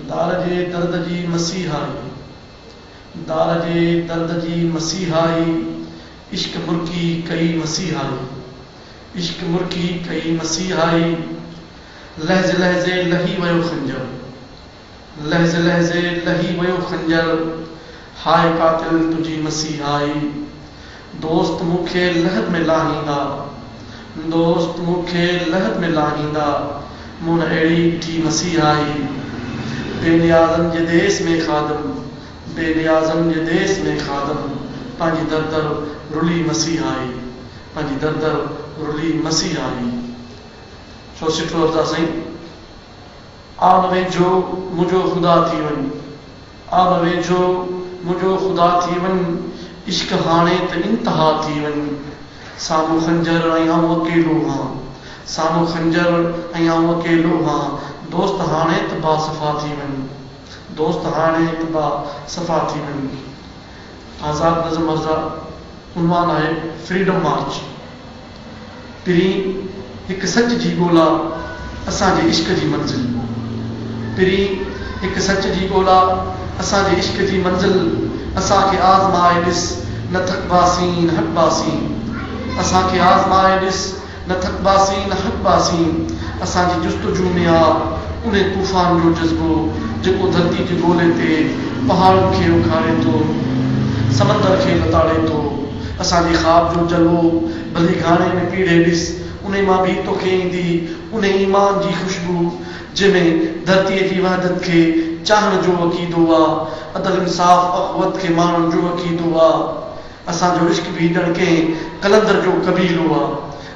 दार जे दर्द जी मसीहाई, दार जे दर्द जी मसीहाई, इश्क मुर्की कई मसीहाई, इश्क मुर्की कई मसीहाई, लहज़े लहज़े लही वयो खंजर, लहज़े लहज़े लही वयो खंजर, हाय कातिल तुझी मसीहाई। दोस्त मूंखे लहद में लाहींदा, दोस्त मूंखे लहद में लाहींदा, मूं न अहिड़ी ॾिठी मसीहाई। बेनियाज़न जे देस में खादम, बेनियाज़न जे देस में खादम, पंहिंजी दर दर रुली मसीहाई, पंहिंजी दर दर रुली मसीहाई। छो सुठो लफ़्ज़ आहे साईं। आन वेझो मुंहिंजो ख़ुदा थी वञ, आन वेझो मुंहिंजो ख़ुदा थी वञ, इश्क हाणे त इंतहा थी वञ। साम्हूं खंजर ऐं आऊं अकेलो हां, साम्हूं खंजर ऐं आऊं अकेलो हां, दोस्त हाणे त बासफ़ा थी वञ, दोस्त हाणे त बासफ़ा थी वञ। आज़ाद नज़म अर्ज़ा उनवान आहे फ्रीडम मार्च। पहिरीं हिकु सच जी ॻोल्हा असांजे इश्क जी मंज़िल, पहिरीं हिकु सच जी ॻोल्हा असांजे इश्क जी मंज़िल, असांखे आज़माए ॾिस न थकबासीं न हटबासीं, असांखे आज़माए ॾिस न थकबासीं न हटबासीं। असांजी जुस्तजू में आहे उन तूफ़ान जो जज़्बो जेको धरती जे ॻोल्हे ते पहाड़नि खे उखाड़े थो, समंदर खे लताड़े थो। असांजे ख़्वाब जो जलवो भली गाने में पीढ़े ॾिस, उन मां बि तोखे ईंदी उन ईमान जी ख़ुशबू जंहिंमें धरतीअ जी वहदत खे चाहण जो अक़ीदो आहे, अदल इंसाफ़ अख़वत खे माण्हुनि जो अक़ीदो आहे। असांजो इश्क बि ॼण कंहिं कलंदर जो कबीलो आहे,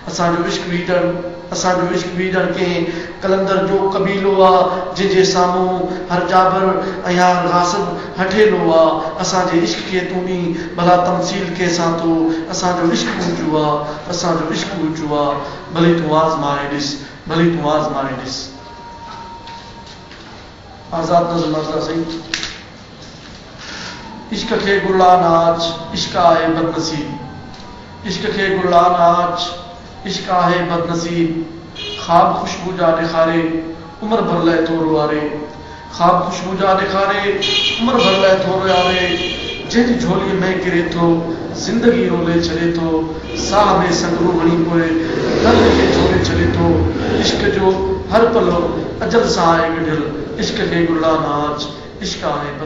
असांजो इश्क बि ॼण कंहिं कलंदर जो कबीलो आहे, जंहिंजे साम्हूं हर जाबर ऐं हर गासिब हठेलो आहे। असांजे इश्क खे तूं बि भला तमसील कंहिंसां थो, असांजो इश्क ऊंचो आहे, असांजो इश्क ऊंचो आहे, भली तूं आज़माए ॾिस, भली तूं आज़माए ॾिस। आज़ाद नज़म अर्ज़ा साईं। इश्क खे गुला नाच, इश्क आहे बदनसीब, इश्क खे गुला नाच, इश्क आहे बदनसीब। ख़्वाब ख़ुशबू जा ॾेखारे उमिरि भर लाइ थो रुआरे, ख़्वाब ख़ुशबू जा ॾेखारे उमिरि भर लाइ थो रुआरे। जंहिंजी झोलीअ में किरे थो ज़िंदगी रोले छॾे थो, साह में संगरू हणी पोइ दर्द खे छोड़े छॾे थो। इश्क जो हर पलो अजल सां आहे गॾियल, इश्क खे गुला नाच, इश्क आहे